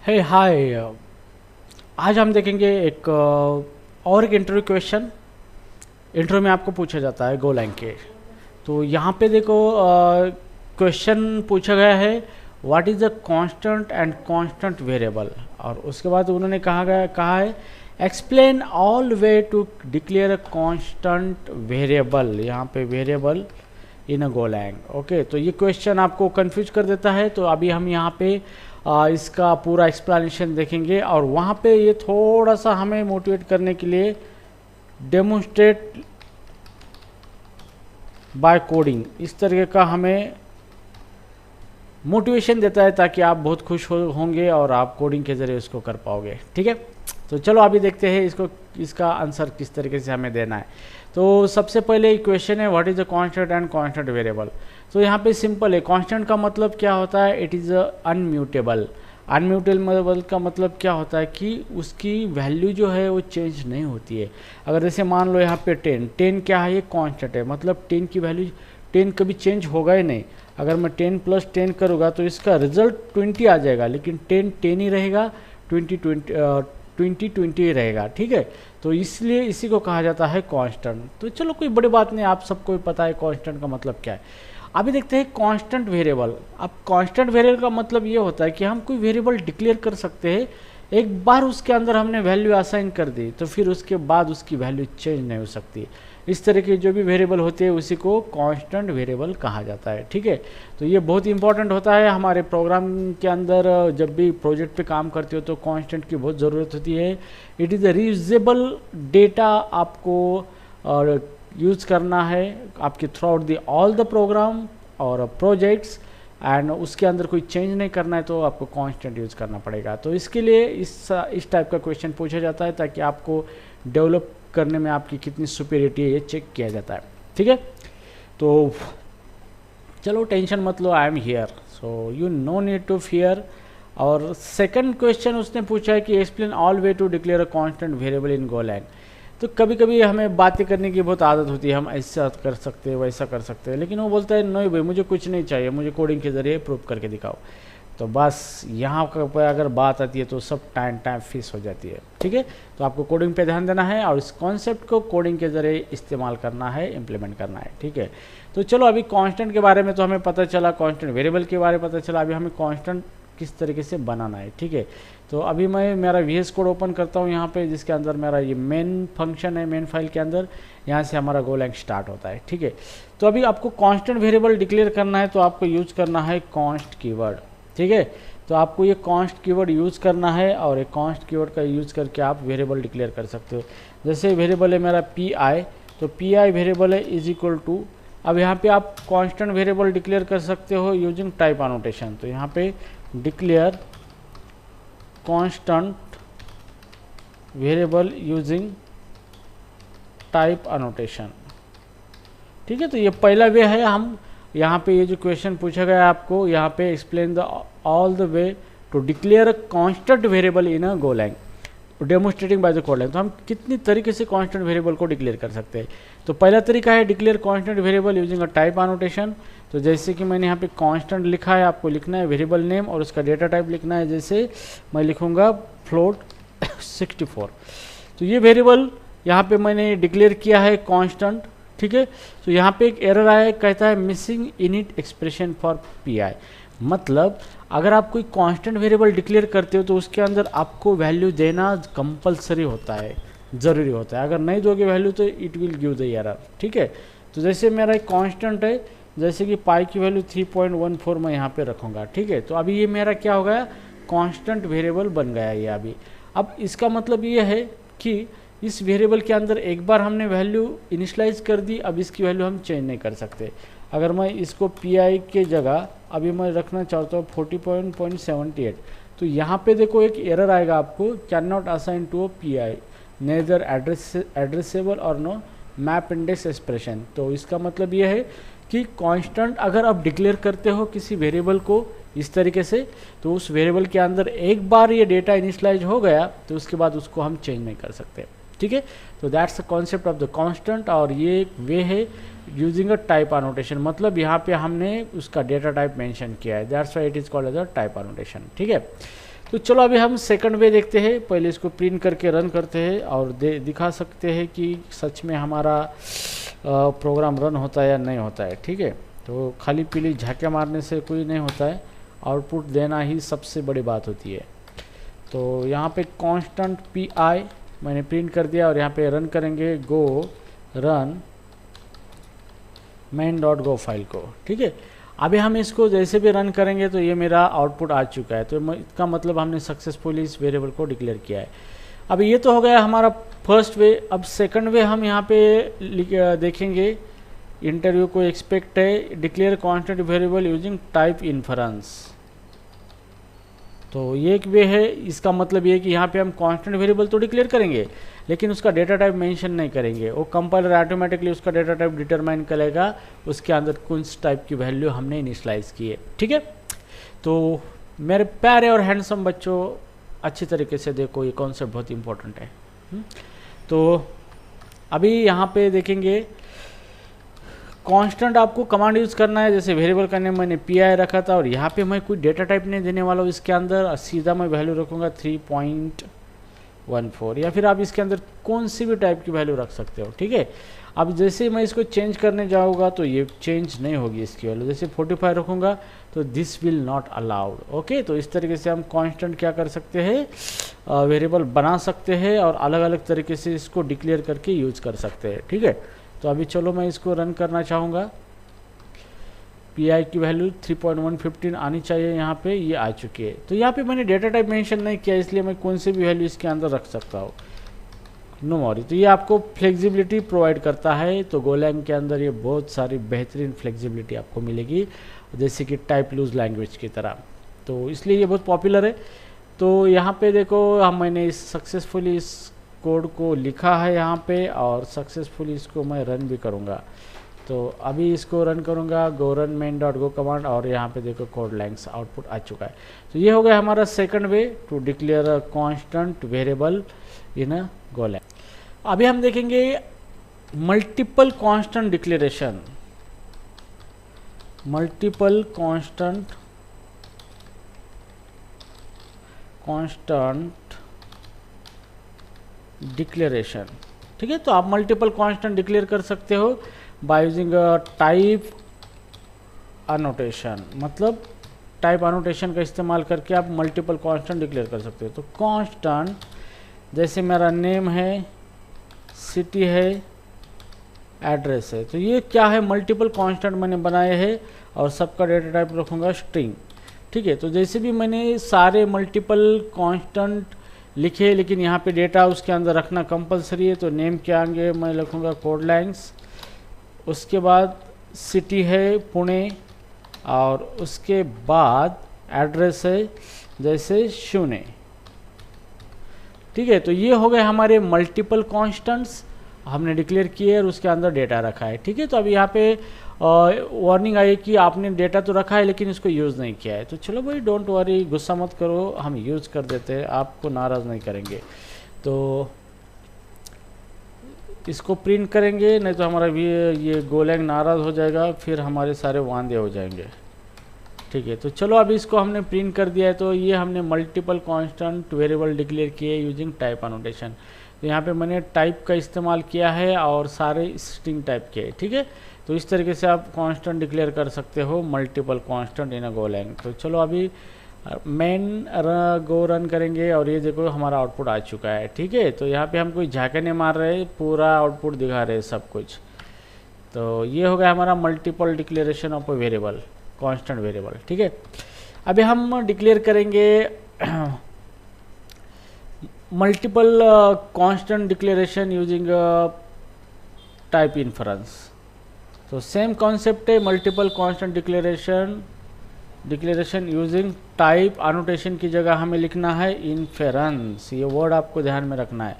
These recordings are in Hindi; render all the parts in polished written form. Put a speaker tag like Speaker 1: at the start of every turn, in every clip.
Speaker 1: हे हाय। आज हम देखेंगे एक और एक इंटरव्यू क्वेश्चन। इंटरव्यू में आपको पूछा जाता है गोलैंग के। तो यहाँ पे देखो क्वेश्चन पूछा गया है what is the constant and constant variable, और उसके बाद उन्होंने कहा है explain all way to declare a constant variable. यहाँ पे variable in a Golang. Okay, तो ये क्वेश्चन आपको कंफ्यूज कर देता है। तो अभी हम यहाँ पे इसका पूरा एक्सप्लेनेशन देखेंगे, और वहाँ पे ये थोड़ा सा हमें मोटिवेट करने के लिए डेमोन्स्ट्रेट बाय कोडिंग इस तरीके का हमें मोटिवेशन देता है, ताकि आप बहुत खुश होंगे और आप कोडिंग के ज़रिए उसको कर पाओगे। ठीक है, तो चलो अभी देखते हैं इसका आंसर किस तरीके से हमें देना है। तो सबसे पहले क्वेश्चन है what is the constant and constant variable. तो यहाँ पे सिंपल है, कांस्टेंट का मतलब क्या होता है, इट इज़ अनम्यूटेबल। अनम्यूटेबल का मतलब क्या होता है कि उसकी वैल्यू जो है वो चेंज नहीं होती है। अगर जैसे मान लो यहाँ पे 10 क्या है, ये कांस्टेंट है, मतलब 10 की वैल्यू 10 कभी चेंज होगा ही नहीं। अगर मैं 10 + 10 करूँगा तो इसका रिजल्ट 20 आ जाएगा, लेकिन 10 10 ही रहेगा, 20 20 ही रहेगा। ठीक है, तो इसलिए इसी को कहा जाता है कांस्टेंट। तो चलो कोई बड़ी बात नहीं, आप सबको पता है कांस्टेंट का मतलब क्या है। अभी देखते हैं कांस्टेंट वेरिएबल। अब कांस्टेंट वेरिएबल का मतलब ये होता है कि हम कोई वेरिएबल डिक्लेयर कर सकते हैं, एक बार उसके अंदर हमने वैल्यू असाइन कर दी तो फिर उसके बाद उसकी वैल्यू चेंज नहीं हो सकती। इस तरह के जो भी वेरिएबल होते हैं उसी को कांस्टेंट वेरिएबल कहा जाता है। ठीक है, तो ये बहुत इंपॉर्टेंट होता है हमारे प्रोग्राम के अंदर। जब भी प्रोजेक्ट पे काम करते हो तो कांस्टेंट की बहुत ज़रूरत होती है। It is a reusable data आपको और यूज़ करना है आपके throughout the all the program और प्रोजेक्ट्स, एंड उसके अंदर कोई चेंज नहीं करना है तो आपको कांस्टेंट यूज़ करना पड़ेगा। तो इसके लिए इस टाइप का क्वेश्चन पूछा जाता है, ताकि आपको डेवलप करने में आपकी कितनी सुपीरियरिटी है ये चेक किया जाता है। ठीक है, तो चलो टेंशन मत लो, I am here, so you no need to fear. और सेकंड क्वेश्चन उसने पूछा है कि explain all way to declare a constant variable in Golang. तो कभी कभी हमें बातें करने की बहुत आदत होती है, हम ऐसा कर सकते हैं वैसा कर सकते हैं, लेकिन वो बोलता है नहीं भाई मुझे कुछ नहीं चाहिए, मुझे कोडिंग के ज़रिए प्रूव करके दिखाओ। तो बस यहाँ पर अगर बात आती है तो सब टाइम फिस हो जाती है। ठीक है, तो आपको कोडिंग पे ध्यान देना है और इस कॉन्सेप्ट को कोडिंग के ज़रिए इस्तेमाल करना है, इम्प्लीमेंट करना है। ठीक है, तो चलो अभी कांस्टेंट के बारे में तो हमें पता चला, कांस्टेंट वेरिएबल के बारे में पता चला, अभी हमें कांस्टेंट किस तरीके से बनाना है। ठीक है, तो अभी मैं मेरा VS कोड ओपन करता हूँ यहाँ पे, जिसके अंदर मेरा ये मेन फंक्शन है, मेन फाइल के अंदर यहाँ से हमारा गोलैंग स्टार्ट होता है। ठीक है, तो अभी आपको कांस्टेंट वेरिएबल डिक्लेयर करना है तो आपको यूज करना है कांस्ट कीवर्ड। ठीक है, तो आपको ये कांस्ट कीवर्ड यूज़ करना है, और एक कांस्ट कीवर्ड का यूज़ करके आप वेरिएबल डिक्लेयर कर सकते हो। जैसे वेरिएबल है मेरा PI, तो PI वेरिएबल है इज इक्वल टू, अब यहाँ पे आप कांस्टेंट वेरिएबल डिक्लेयर कर सकते हो यूजिंग टाइप एनोटेशन। तो यहाँ पे declare constant variable using type annotation. ठीक है, तो ये पहला वे है। हम यहाँ पे ये जो क्वेश्चन पूछा गया आपको, यहाँ पे explain the all the way to declare a constant variable in a Golang demonstrating by the code line. तो हम कितनी तरीके से कांस्टेंट वेरिएबल को डिक्लेयर कर सकते हैं। तो पहला तरीका है declare constant variable using a type annotation. तो जैसे कि मैंने यहाँ पे कांस्टेंट लिखा है, आपको लिखना है वेरिएबल नेम और उसका डेटा टाइप लिखना है। जैसे मैं लिखूँगा फ्लोट 64। तो ये वेरिएबल यहाँ पे मैंने डिक्लेयर किया है कांस्टेंट। ठीक है, तो यहाँ पे एक एरर आया है, कहता है missing init expression for PI। मतलब अगर आप कोई कांस्टेंट वेरिएबल डिक्लेयर करते हो तो उसके अंदर आपको वैल्यू देना कंपलसरी होता है, ज़रूरी होता है। अगर नहीं दोगे वैल्यू तो it will give the error. ठीक है, तो जैसे मेरा एक कांस्टेंट है, जैसे कि पाई की वैल्यू 3.14 मैं यहाँ पे रखूँगा। ठीक है, तो अभी ये मेरा क्या हो गया, कांस्टेंट वेरिएबल बन गया ये अभी। अब इसका मतलब ये है कि इस वेरिएबल के अंदर एक बार हमने वैल्यू इनिशलाइज कर दी, अब इसकी वैल्यू हम चेंज नहीं कर सकते। अगर मैं इसको PI के जगह अभी मैं रखना चाहता हूँ 40.78, तो यहाँ पे देखो एक एरर आएगा आपको, can not assign to PI neither addressable और नो मैप इंडेक्स एक्सप्रेशन। तो इसका मतलब ये है कि कांस्टेंट अगर आप डिक्लेयर करते हो किसी वेरिएबल को इस तरीके से, तो उस वेरिएबल के अंदर एक बार ये डेटा इनिशलाइज हो गया तो उसके बाद उसको हम चेंज नहीं कर सकते। ठीक है, तो that's the concept of the constant, और ये एक वे है यूजिंग अ टाइप एनोटेशन। मतलब यहाँ पे हमने उसका डेटा टाइप मेंशन किया है, that's why it is called as a type annotation. ठीक है, तो चलो अभी हम सेकंड वे देखते हैं। पहले इसको प्रिंट करके रन करते हैं और दिखा सकते हैं कि सच में हमारा प्रोग्राम रन होता है या नहीं होता है। ठीक है, तो खाली पीली झाँके मारने से कोई नहीं होता है, आउटपुट देना ही सबसे बड़ी बात होती है। तो यहाँ पे कांस्टेंट PI मैंने प्रिंट कर दिया और यहाँ पे रन करेंगे गो रन main.go फाइल को। ठीक है, अभी हम इसको जैसे भी रन करेंगे तो ये मेरा आउटपुट आ चुका है। तो इसका मतलब हमने सक्सेसफुली इस वेरिएबल को डिक्लेयर किया है। अब ये तो हो गया हमारा फर्स्ट वे। अब सेकंड वे हम यहाँ पे देखेंगे। इंटरव्यू को एक्सपेक्ट है declare constant variable using type inference. तो ये एक वे है। इसका मतलब ये है कि यहाँ पे हम कांस्टेंट वेरिएबल तो डिक्लेयर करेंगे लेकिन उसका डेटा टाइप मेंशन नहीं करेंगे। वो कंपाइलर ऑटोमेटिकली उसका डेटा टाइप डिटरमाइन करेगा उसके अंदर कौन सी टाइप की वैल्यू हमने इनिशियलाइज की है। ठीक है, तो मेरे प्यारे और हैंडसम बच्चों अच्छी तरीके से देखो, ये कॉन्सेप्ट बहुत इंपॉर्टेंट है। तो अभी यहाँ पे देखेंगे कांस्टेंट आपको कमांड यूज़ करना है। जैसे वेरिएबल का नेम मैंने PI रखा था और यहाँ पे मैं कोई डेटा टाइप नहीं देने वाला हूँ इसके अंदर, सीधा मैं वैल्यू रखूँगा 3.14 या फिर आप इसके अंदर कौन सी भी टाइप की वैल्यू रख सकते हो। ठीक है, अब जैसे मैं इसको चेंज करने जाऊँगा तो ये चेंज नहीं होगी इसकी वैल्यू। जैसे 45 रखूँगा तो this will not allowed. Okay, तो इस तरीके से हम कांस्टेंट क्या कर सकते हैं, वेरिएबल बना सकते हैं और अलग अलग तरीके से इसको डिक्लेयर करके यूज़ कर सकते हैं। ठीक है, तो अभी चलो मैं इसको रन करना चाहूँगा। PI की वैल्यू 3.115 आनी चाहिए, यहाँ पे ये आ चुकी है। तो यहाँ पे मैंने डेटा टाइप मेंशन नहीं किया इसलिए मैं कौन सी भी वैल्यू इसके अंदर रख सकता हूँ, नो मॉरी। तो ये आपको फ्लेक्सिबिलिटी प्रोवाइड करता है। तो गोलैंग के अंदर ये बहुत सारी बेहतरीन फ्लेक्सिबिलिटी आपको मिलेगी जैसे कि टाइप लूज लैंग्वेज की तरह। तो इसलिए ये बहुत पॉपुलर है। तो यहाँ पे देखो मैंने सक्सेसफुली इस कोड को लिखा है यहाँ पे और सक्सेसफुली इसको मैं रन भी करूँगा। तो अभी इसको रन करूँगा गो रन main.go कमांड और यहाँ पे देखो कोड लाइन्स आउटपुट आ चुका है। तो ये हो गया हमारा second way to declare a constant variable in a Golang. अभी हम देखेंगे multiple constant declaration. Multiple constant declaration. ठीक है, तो आप मल्टीपल कांस्टेंट डिक्लेयर कर सकते हो बाय यूजिंग टाइप अनोटेशन। मतलब टाइप अनोटेशन का इस्तेमाल करके आप मल्टीपल कांस्टेंट डिक्लेयर कर सकते हो। तो कांस्टेंट जैसे मेरा नेम है, सिटी है, एड्रेस है, तो ये क्या है, मल्टीपल कांस्टेंट मैंने बनाए हैं और सबका डेटा टाइप रखूँगा स्ट्रिंग। ठीक है, तो जैसे भी मैंने सारे मल्टीपल कांस्टेंट लिखे लेकिन यहाँ पे डेटा उसके अंदर रखना कंपलसरी है। तो नेम के आगे मैं लिखूँगा कोड लाइन्स, उसके बाद सिटी है पुणे और उसके बाद एड्रेस है जैसे शून्य। ठीक है, तो ये हो गए हमारे मल्टीपल कांस्टेंट्स हमने डिक्लेयर किए और उसके अंदर डेटा रखा है। ठीक है, तो अभी यहाँ पे वार्निंग आई कि आपने डेटा तो रखा है लेकिन इसको यूज़ नहीं किया है। तो चलो भाई डोंट वरी, गुस्सा मत करो, हम यूज़ कर देते हैं, आपको नाराज़ नहीं करेंगे। तो इसको प्रिंट करेंगे, नहीं तो हमारा भी ये गोलैंग नाराज़ हो जाएगा, फिर हमारे सारे वांदे हो जाएंगे। ठीक है, तो चलो अभी इसको हमने प्रिंट कर दिया है। तो ये हमने मल्टीपल कांस्टेंट वेरिएबल डिक्लेयर किए यूजिंग टाइप अनोटेशन। तो यहाँ पे मैंने टाइप का इस्तेमाल किया है और सारे स्ट्रिंग टाइप के। ठीक है, तो इस तरीके से आप कांस्टेंट डिक्लेयर कर सकते हो multiple constant in a Golang. तो चलो अभी गो रन करेंगे और ये देखो हमारा आउटपुट आ चुका है। ठीक है, तो यहाँ पे हम कोई झाके नहीं मार रहे, पूरा आउटपुट दिखा रहे सब कुछ। तो ये हो गया हमारा multiple declaration of a variable, constant variable. ठीक है, अभी हम डिक्लेयर करेंगे multiple constant declaration using type inference. तो सेम कॉन्सेप्ट है, multiple constant declaration using type annotation की जगह हमें लिखना है इन्फेरेंस। ये वर्ड आपको ध्यान में रखना है।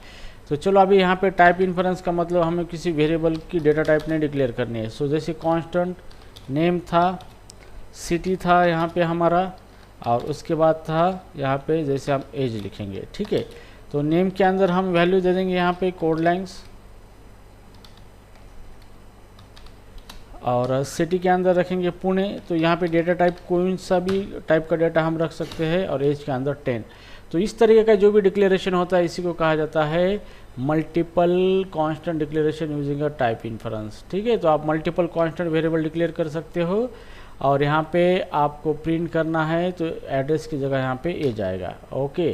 Speaker 1: तो चलो अभी यहाँ पे टाइप इन्फेरेंस का मतलब हमें किसी वेरिएबल की डेटा टाइप नहीं डिक्लेयर करनी है। सो जैसे कांस्टेंट नेम था, सिटी था यहाँ पे हमारा, और उसके बाद था यहाँ पे जैसे हम एज लिखेंगे। ठीक है, तो नेम के अंदर हम वैल्यू दे देंगे यहाँ पे कोड लाइन्स, और सिटी के अंदर रखेंगे पुणे, तो यहाँ पे डेटा टाइप कोई सा भी टाइप का डेटा हम रख सकते हैं, और एज के अंदर 10। तो इस तरीके का जो भी डिक्लेरेशन होता है इसी को कहा जाता है multiple constant declaration using a type inference. ठीक है, तो आप मल्टीपल कांस्टेंट वेरिएबल डिक्लेयर कर सकते हो, और यहाँ पे आपको प्रिंट करना है तो एड्रेस की जगह यहाँ पे ए जाएगा। ओके,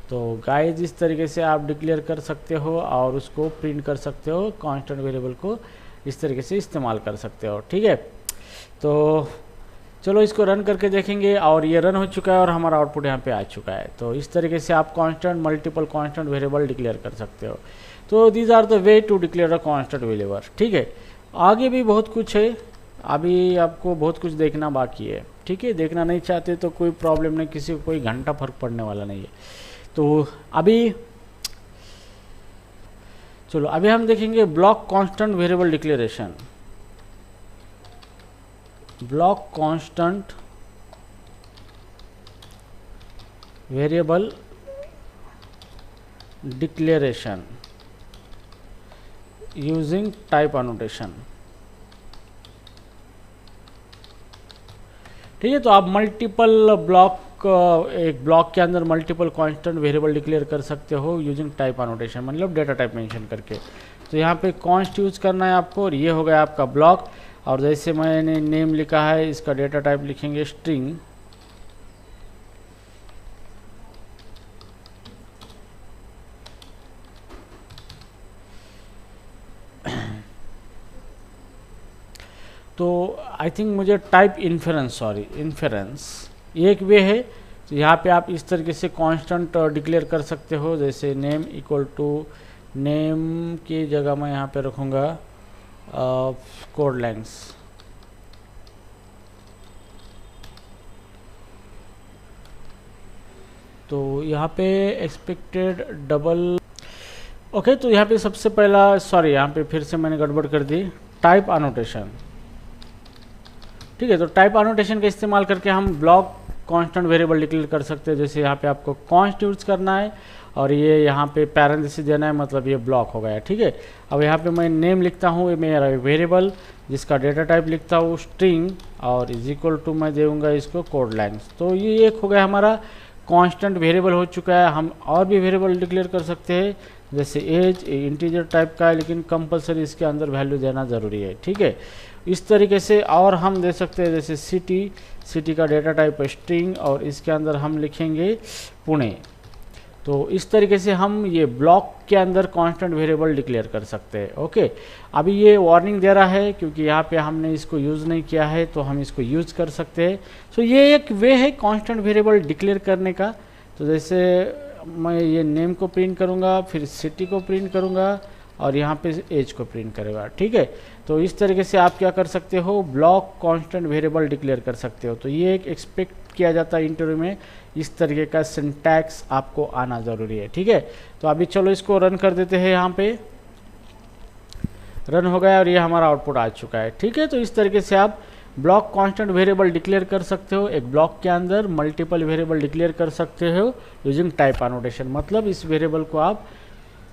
Speaker 1: तो गाइस इस तरीके से आप डिक्लेयर कर सकते हो और उसको प्रिंट कर सकते हो, कांस्टेंट वेरिएबल को इस तरीके से इस्तेमाल कर सकते हो। ठीक है, तो चलो इसको रन करके देखेंगे, और ये रन हो चुका है और हमारा आउटपुट यहाँ पे आ चुका है। तो इस तरीके से आप constant multiple constant variable declare कर सकते हो। तो these are the way to declare a constant variable. ठीक है, आगे भी बहुत कुछ है, अभी आपको बहुत कुछ देखना बाकी है। ठीक है, देखना नहीं चाहते तो कोई प्रॉब्लम नहीं, किसी को कोई घंटा फर्क पड़ने वाला नहीं है। तो अभी चलो अभी हम देखेंगे block constant variable declaration. Block constant variable declaration using type annotation. ठीक है, तो आप मल्टीपल ब्लॉक, एक ब्लॉक के अंदर मल्टीपल कांस्टेंट वेरिएबल डिक्लेयर कर सकते हो यूजिंग टाइप एनोटेशन, मतलब डेटा टाइप मेंशन करके। तो यहाँ पे कॉन्स्ट यूज करना है आपको, और ये हो गया आपका ब्लॉक। और जैसे मैंने नेम लिखा है, इसका डेटा टाइप लिखेंगे स्ट्रिंग। तो आई थिंक मुझे टाइप इन्फेरेंस, सॉरी इन्फेरेंस एक वे है। तो यहाँ पे आप इस तरीके से कांस्टेंट डिक्लेयर कर सकते हो, जैसे नेम इक्वल टू नेम की जगह मैं यहाँ पे रखूँगा कोड लेंथ्स। तो यहाँ पे एक्सपेक्टेड डबल। ओके, तो यहाँ पे सबसे पहला, सॉरी यहाँ पे फिर से मैंने गड़बड़ कर दी, टाइप एनोटेशन। ठीक है, तो टाइप एनोटेशन का इस्तेमाल करके हम ब्लॉक कांस्टेंट वेरिएबल डिक्लेयर कर सकते हैं। जैसे यहाँ पे आपको कॉन्स्ट यूज करना है, और ये यहाँ पे पैरेंथेसिस देना है, मतलब ये ब्लॉक हो गया। ठीक है, अब यहाँ पे मैं नेम लिखता हूँ, ये मेरा वेरिएबल जिसका डेटा टाइप लिखता हूँ स्ट्रिंग, और इज इक्वल टू मैं देऊँगा इसको कोड लेंथ्स। तो ये एक हो गया हमारा कांस्टेंट वेरिएबल हो चुका है। हम और भी वेरिएबल डिक्लेयर कर सकते हैं, जैसे एज इंटीजर टाइप का है, लेकिन कंपलसरी इसके अंदर वैल्यू देना ज़रूरी है। ठीक है, इस तरीके से और हम दे सकते हैं, जैसे सिटी का डेटा टाइप है स्ट्रिंग, और इसके अंदर हम लिखेंगे पुणे। तो इस तरीके से हम ये ब्लॉक के अंदर कांस्टेंट वेरिएबल डिक्लेयर कर सकते हैं। ओके, अभी ये वार्निंग दे रहा है क्योंकि यहाँ पे हमने इसको यूज़ नहीं किया है, तो हम इसको यूज़ कर सकते हैं। सो ये एक वे है कांस्टेंट वेरिएबल डिक्लेयर करने का। तो जैसे मैं ये नेम को प्रिंट करूँगा, फिर सिटी को प्रिंट करूँगा, और यहाँ पे एज को प्रिंट करेगा। ठीक है, तो इस तरीके से आप क्या कर सकते हो, ब्लॉक कांस्टेंट वेरिएबल डिक्लेयर कर सकते हो। तो ये एक एक्सपेक्ट किया जाता है इंटरव्यू में, इस तरीके का सिंटैक्स आपको आना ज़रूरी है। ठीक है, तो अभी चलो इसको रन कर देते हैं। यहाँ पे रन हो गया और ये हमारा आउटपुट आ चुका है। ठीक है, तो इस तरीके से आप ब्लॉक कांस्टेंट वेरिएबल डिक्लेयर कर सकते हो। एक ब्लॉक के अंदर मल्टीपल वेरिएबल डिक्लेयर कर सकते हो यूजिंग टाइप एनोटेशन, मतलब इस वेरिएबल को आप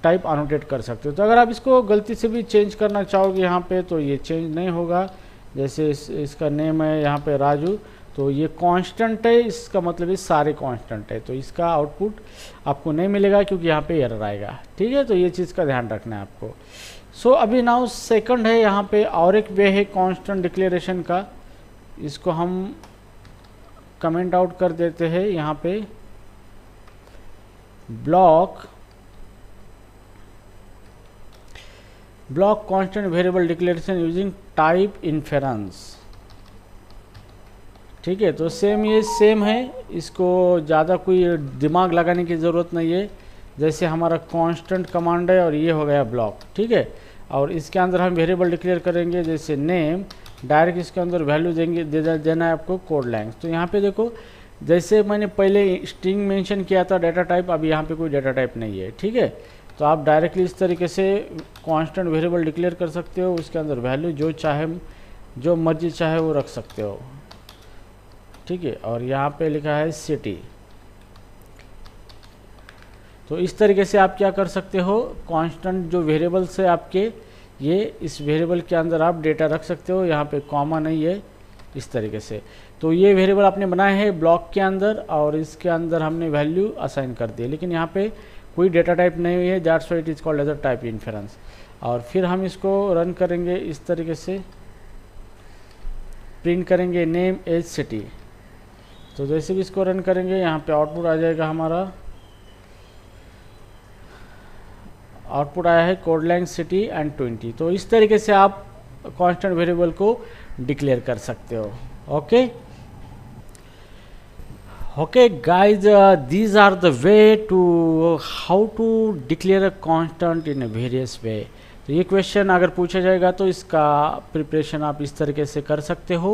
Speaker 1: टाइप एनोटेट कर सकते हो। तो अगर आप इसको गलती से भी चेंज करना चाहोगे यहाँ पे, तो ये चेंज नहीं होगा। जैसे इसका नेम है यहाँ पे राजू, तो ये कांस्टेंट है, इसका मतलब ये सारे कांस्टेंट है, तो इसका आउटपुट आपको नहीं मिलेगा क्योंकि यहाँ पे एरर आएगा। ठीक है, तो ये चीज़ का ध्यान रखना है आपको। सो अभी नाउ सेकंड है यहाँ पे, और एक वे है कांस्टेंट डिक्लेरेशन का, इसको हम कमेंट आउट कर देते हैं। यहाँ पे block constant variable declaration using type inference. ठीक है, तो ये सेम है, इसको ज़्यादा कोई दिमाग लगाने की ज़रूरत नहीं है। जैसे हमारा कांस्टेंट कमांड है और ये हो गया ब्लॉक। ठीक है, और इसके अंदर हम वेरिएबल डिक्लेयर करेंगे, जैसे नेम, डायरेक्ट इसके अंदर वैल्यू देंगे, देना है आपको कोड लेंथ। तो यहाँ पे देखो, जैसे मैंने पहले स्ट्रिंग मेंशन किया था डेटा टाइप, अभी यहाँ पे कोई डेटा टाइप नहीं है। ठीक है, तो आप डायरेक्टली इस तरीके से कांस्टेंट वेरिएबल डिक्लेयर कर सकते हो, उसके अंदर वैल्यू जो चाहे, जो मर्जी चाहे वो रख सकते हो। ठीक है, और यहाँ पे लिखा है सिटी। तो इस तरीके से आप क्या कर सकते हो, कांस्टेंट जो वेरिएबल्स है आपके, ये इस वेरिएबल के अंदर आप डेटा रख सकते हो, यहाँ पे कॉमा नहीं है इस तरीके से। तो ये वेरिएबल आपने बनाए हैं ब्लॉक के अंदर और इसके अंदर हमने वैल्यू असाइन कर दी, लेकिन यहाँ पे कोई डेटा टाइप नहीं हुई है, that's why it is called as a type inference. और फिर हम इसको रन करेंगे इस तरीके से, प्रिंट करेंगे नेम एज सिटी। तो जैसे भी इसको रन करेंगे यहाँ पे आउटपुट आ जाएगा हमारा, आउटपुट आया है कोड लाइन सिटी एंड 20। तो इस तरीके से आप कांस्टेंट वेरिएबल को डिक्लेयर कर सकते हो। Okay okay guys, these are the way to how to declare a constant in a various way। तो ये क्वेश्चन अगर पूछा जाएगा तो इसका प्रिपरेशन आप इस तरीके से कर सकते हो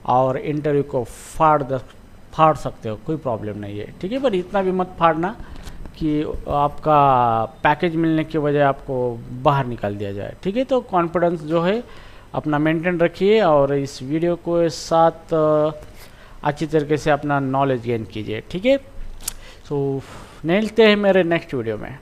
Speaker 1: और इंटरव्यू को फाड़ सकते हो, कोई प्रॉब्लम नहीं है, ठीक है। पर इतना भी मत फाड़ना कि आपका पैकेज मिलने की वजह आपको बाहर निकाल दिया जाए, ठीक है। तो कॉन्फिडेंस जो है अपना मेंटेन रखिए और इस वीडियो को साथ अच्छी तरीके से अपना नॉलेज गेन कीजिए, ठीक है। सो मिलते हैं मेरे नेक्स्ट वीडियो में।